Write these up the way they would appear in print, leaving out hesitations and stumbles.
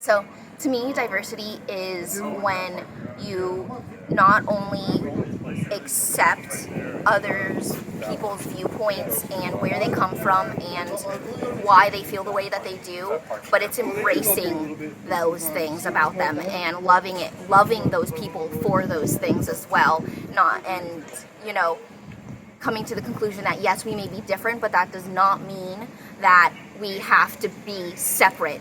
So, to me, diversity is when you not only accept others, people's viewpoints and where they come from and why they feel the way that they do, but it's embracing those things about them and loving those people for those things as well. Not and you know, coming to the conclusion that yes, we may be different, but that does not mean that we have to be separate.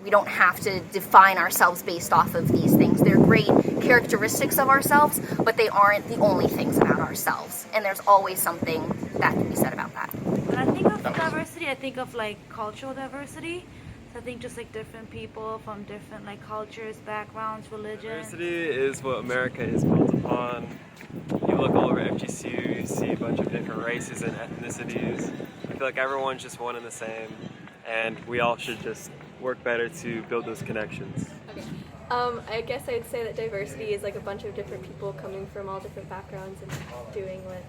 We don't have to define ourselves based off of these things. They're great characteristics of ourselves, but they aren't the only things about ourselves. And there's always something that can be said about that. When I think of diversity, I think of like cultural diversity. So I think just like different people from different like cultures, backgrounds, religions. Diversity is what America is built upon. You look all over FGCU, you see a bunch of different races and ethnicities. I feel like everyone's just one and the same, and we all should just work better to build those connections. Okay. I guess I'd say that diversity is like a bunch of different people coming from all different backgrounds and doing what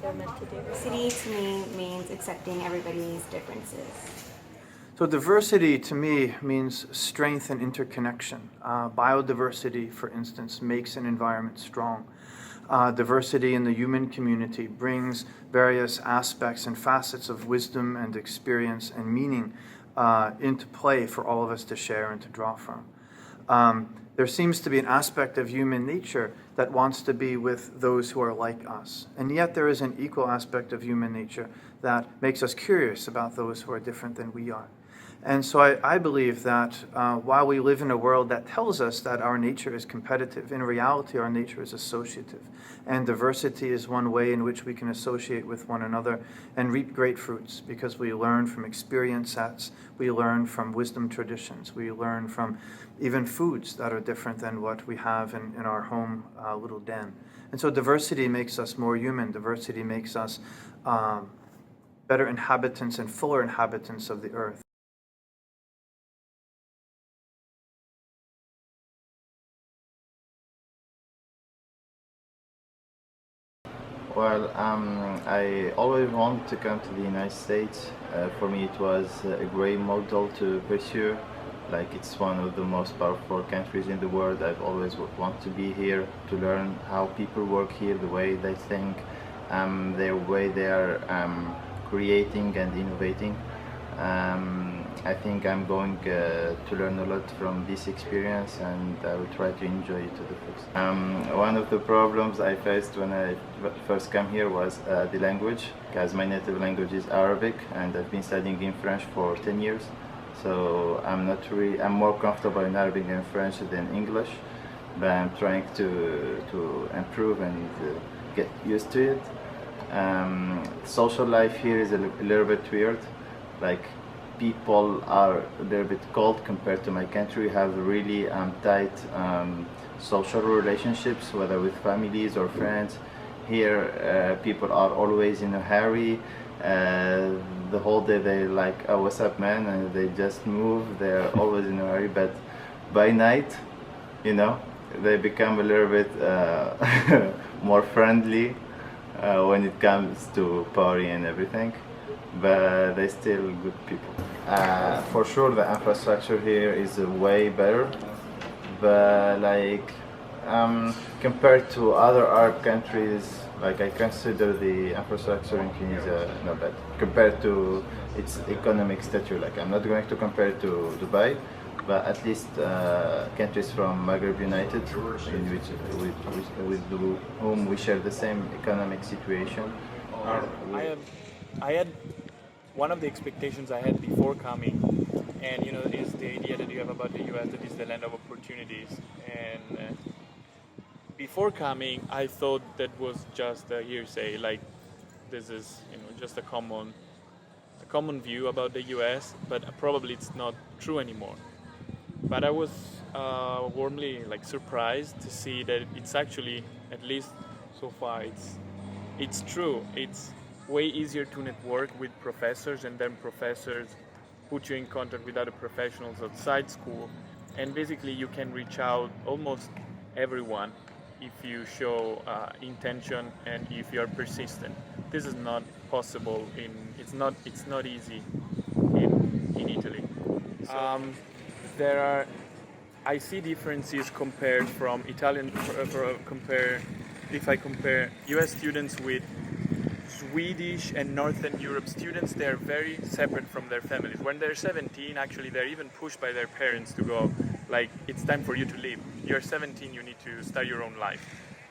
they're meant to do. Diversity to me means accepting everybody's differences. So diversity to me means strength and interconnection. Biodiversity, for instance, makes an environment strong. Diversity in the human community brings various aspects and facets of wisdom and experience and meaning into play for all of us to share and to draw from. There seems to be an aspect of human nature that wants to be with those who are like us. And yet there is an equal aspect of human nature that makes us curious about those who are different than we are. And so I believe that while we live in a world that tells us that our nature is competitive, in reality our nature is associative. And diversity is one way in which we can associate with one another and reap great fruits, because we learn from experience sets, we learn from wisdom traditions, we learn from even foods that are different than what we have in our home little den. And so diversity makes us more human. Diversity makes us better inhabitants and fuller inhabitants of the earth. Well, I always wanted to come to the United States. For me, it was a great model to pursue. Like, it's one of the most powerful countries in the world. I've always wanted to be here to learn how people work here, the way they think, the way they are creating and innovating. I think I'm going to learn a lot from this experience, and I will try to enjoy it to the fullest. One of the problems I faced when I first came here was the language, because my native language is Arabic, and I've been studying in French for 10 years. So I'm more comfortable in Arabic and French than English, but I'm trying to improve and get used to it. Social life here is a little bit weird. Like, people are a little bit cold compared to my country. We have really tight social relationships, whether with families or friends. Here, people are always in a hurry. The whole day they're like, "Oh, what's up, man?" and they just move. They're always in a hurry. But by night, they become a little bit more friendly when it comes to party and everything. But they're still good people. For sure, the infrastructure here is way better, but like compared to other Arab countries, like I consider the infrastructure in Tunisia not bad compared to its economic stature. Like, I'm not going to compare it to Dubai, but at least countries from Maghreb United, with whom we share the same economic situation. I had one of the expectations I had before coming, and is the idea that you have about the US, that is the land of opportunities. And before coming, I thought that was just a hearsay, like this is just a common view about the US, but probably it's not true anymore. But I was warmly surprised to see that it's actually, at least so far, it's true. It's way easier to network with professors, and then professors put you in contact with other professionals outside school, and basically you can reach out almost everyone if you show intention and if you are persistent. This is not possible it's not easy in Italy. There are I see differences compared from Italian, if I compare US students with Swedish and Northern Europe students, they're very separate from their families. When they're 17, actually, they're even pushed by their parents to go, like, it's time for you to leave. You're 17, you need to start your own life.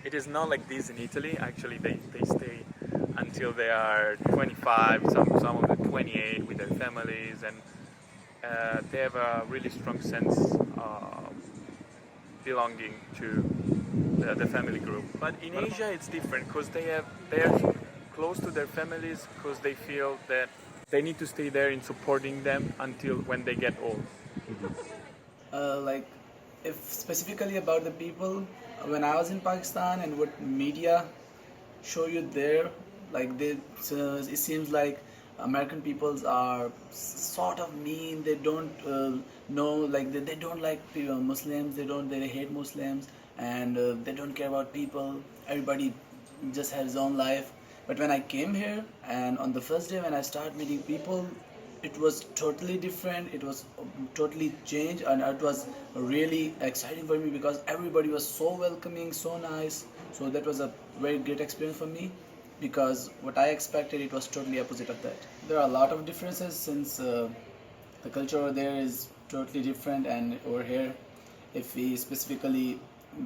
It is not like this in Italy. Actually, they stay until they are 25, some of them 28 with their families, and they have a really strong sense of belonging to the family group. But in Asia, it's different because they're close to their families because they feel that they need to stay there in supporting them until when they get old. Like, if specifically about the people, when I was in Pakistan and what media show you there, like it seems like American peoples are sort of mean. They don't know, like they don't like people, Muslims. They hate Muslims, and they don't care about people. Everybody just has his own life. But when I came here, and on the first day when I started meeting people, it was totally different. It was totally changed, and it was really exciting for me because everybody was so welcoming, so nice. So that was a very great experience for me, because what I expected, it was totally opposite of that. There are a lot of differences since the culture over there is totally different, and over here, if we specifically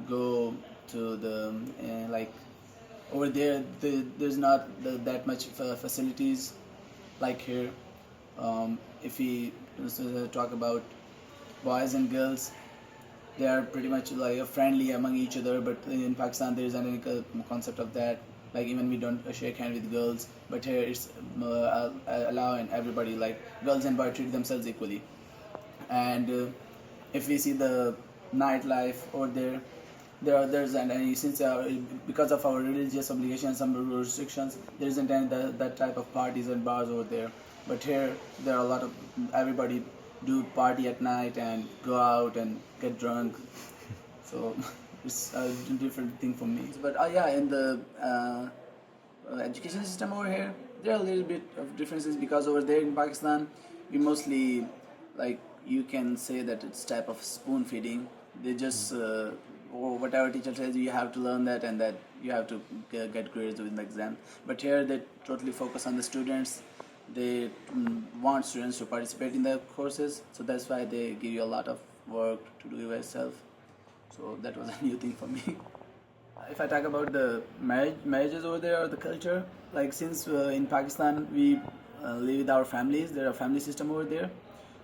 go to the like over there, there's not that much facilities like here. If we talk about boys and girls, they are pretty much like friendly among each other, but in Pakistan there isn't any concept of that. Like, even we don't shake hands with girls, but here it's allowing everybody, like girls and boys, treat themselves equally. And if we see the nightlife over there, there's any, since because of our religious obligations, some restrictions, there isn't any that type of parties and bars over there. But here there are a lot of, everybody do party at night and go out and get drunk. So it's a different thing for me. But yeah, in the education system over here, there are a little bit of differences, because over there in Pakistan, we mostly, like, you can say that it's type of spoon feeding. They just or whatever teacher says, you have to learn that, and that you have to get grades within the exam. But here they totally focus on the students. They want students to participate in the courses, so that's why they give you a lot of work to do yourself. So that was a new thing for me. If I talk about the marriages over there, or the culture, like, since in Pakistan we live with our families, there are family system over there.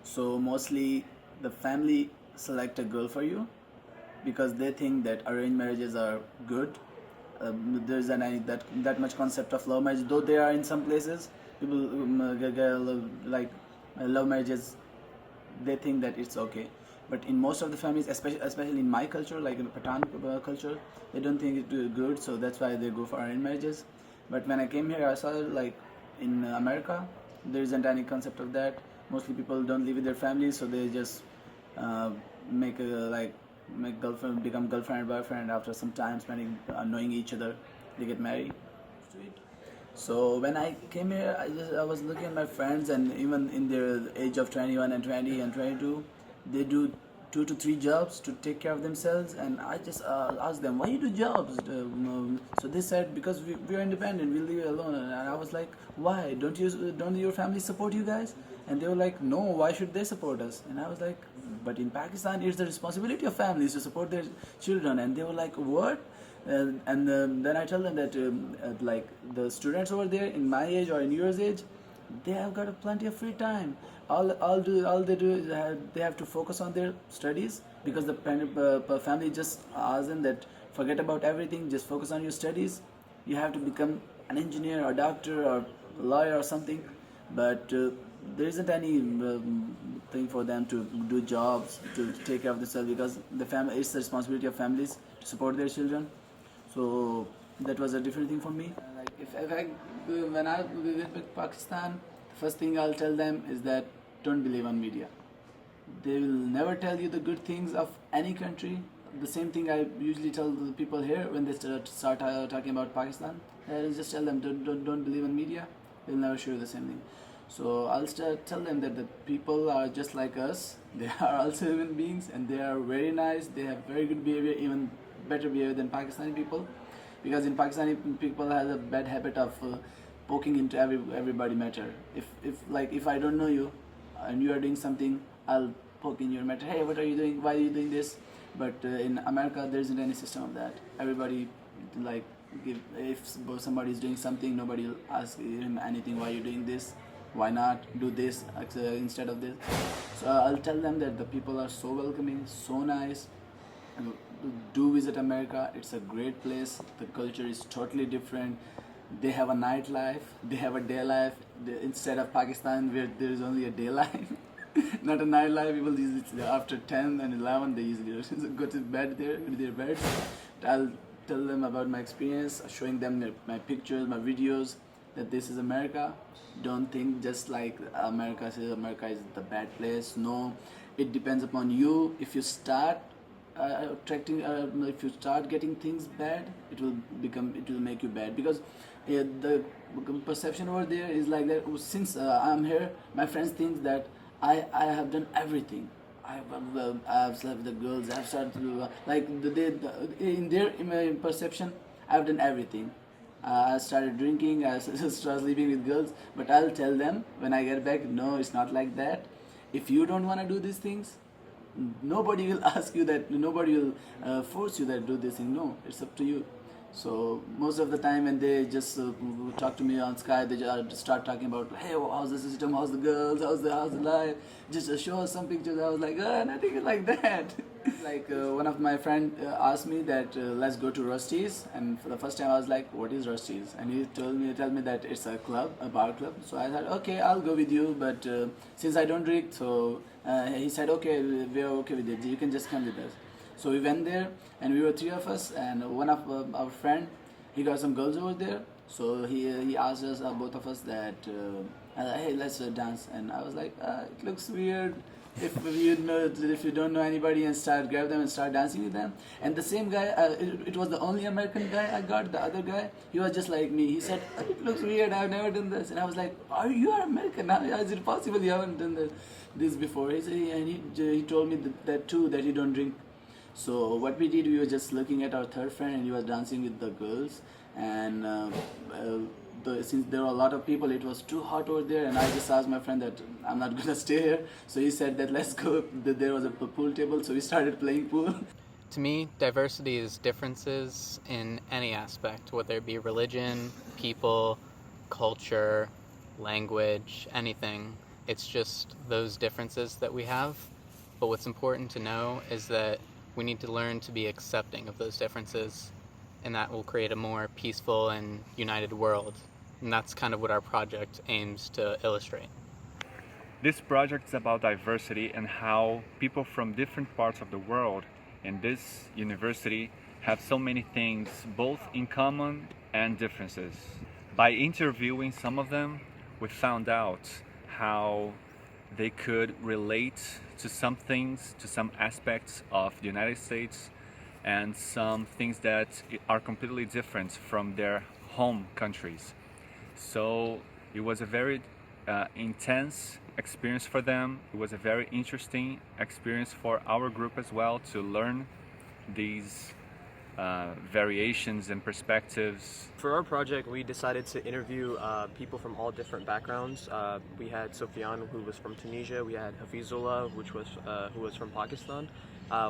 So mostly the family select a girl for you because they think that arranged marriages are good. There isn't that much concept of love marriage, though there are in some places. People like love marriages, they think that it's okay. But in most of the families, especially in my culture, like in Pathan culture, they don't think it's good, so that's why they go for arranged marriages. But when I came here, I saw, like, in America, there isn't any concept of that. Mostly people don't live with their families, so they just make girlfriend, become girlfriend and boyfriend. After some time spending knowing each other, they get married. Sweet. So when I came here, I was looking at my friends, and even in their age of 21 and 20 and 22, they do 2 to 3 jobs to take care of themselves. And I just asked them, why you do jobs? So they said, because we are independent, we live alone. And I was like, why? Don't your family support you guys? And they were like, no, why should they support us? And I was like, but in Pakistan, it's the responsibility of families to support their children. And they were like, what? And then I tell them that like, the students over there in my age or in yours age, they have got plenty of free time. All they do is they have to focus on their studies, because the family just asks them that forget about everything, just focus on your studies. You have to become an engineer or doctor or lawyer or something. But there isn't any thing for them to do jobs to take care of themselves, because it's the responsibility of families to support their children. So that was a different thing for me. Like, when I visit Pakistan, the first thing I'll tell them is that don't believe on media. They will never tell you the good things of any country. The same thing I usually tell the people here when they start talking about Pakistan. I just tell them don't believe in media. They'll never show you the same thing. So I'll tell them that the people are just like us. They are also human beings, and they are very nice. They have very good behavior, even better behavior than Pakistani people. Because in Pakistani people have a bad habit of poking into everybody matter. If I don't know you, and you are doing something, I'll poke in your matter. Hey, what are you doing? Why are you doing this? But in America, there isn't any system of that. Everybody if somebody is doing something, nobody will ask him anything. Why are you doing this? Why not do this instead of this? So I'll tell them that the people are so welcoming, so nice. Do visit America. It's a great place. The culture is totally different. They have a nightlife. They have a day life. Instead of Pakistan, where there is only a day life, not a nightlife. People usually after 10 and 11 they usually go to bed there with their beds. I'll tell them about my experience, showing them my pictures, my videos. That this is America. Don't think just like America says America is the bad place. No, it depends upon you. If you start if you start getting things bad, it will make you bad, because the perception over there is like that. Since I'm here, my friends think that I have done everything. I've slept with the girls. I've started to in my perception, I've done everything. I started drinking. I started sleeping with girls. But I'll tell them when I get back, no, it's not like that. If you don't want to do these things, nobody will ask you that. Nobody will force you that do this thing. No, it's up to you. So most of the time when they just talk to me on Skype, they just start talking about, hey, how's the system, how's the girls, how's the life, just show us some pictures. I was like, nothing like that. One of my friend asked me that let's go to Rusty's, and for the first time I was like, what is Rusty's? And he told me that it's a club, a bar club. So I thought, okay, I'll go with you, but since I don't drink, so he said, okay, we're okay with it, you can just come with us. So we went there, and we were three of us, and one of our friend, he got some girls over there. So he asked us, both of us, that hey, let's dance. And I was like, it looks weird if you don't know anybody and grab them and start dancing with them. And the same guy, it was the only American guy I got. The other guy, he was just like me. He said, it looks weird, I've never done this. And I was like, you are American? How is it possible you haven't done this before? He told me that too, that you don't drink. So what we did, we were just looking at our third friend, and he was dancing with the girls. And since there were a lot of people, it was too hot over there, and I just asked my friend that I'm not gonna stay here. So he said that let's go. There was a pool table, so we started playing pool. To me, diversity is differences in any aspect, whether it be religion, people, culture, language, anything. It's just those differences that we have. But what's important to know is that we need to learn to be accepting of those differences, and that will create a more peaceful and united world. And that's kind of what our project aims to illustrate. This project is about diversity and how people from different parts of the world in this university have so many things both in common and differences. By interviewing some of them, we found out how they could relate to some things, to some aspects of the United States, and some things that are completely different from their home countries. So it was a very intense experience for them. It was a very interesting experience for our group as well, to learn these variations and perspectives. For our project, we decided to interview people from all different backgrounds. We had Sofiene, who was from Tunisia. We had Hafeez, who was from Pakistan.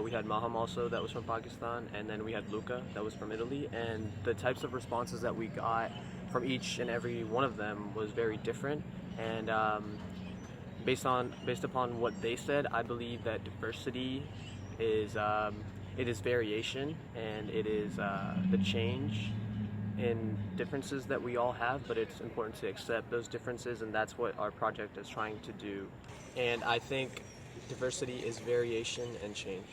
We had Maham also, that was from Pakistan, and then we had Luca, that was from Italy. And the types of responses that we got from each and every one of them was very different. And based upon what they said, I believe that diversity is it is variation, and it is the change in differences that we all have, but it's important to accept those differences, and that's what our project is trying to do. And I think diversity is variation and change.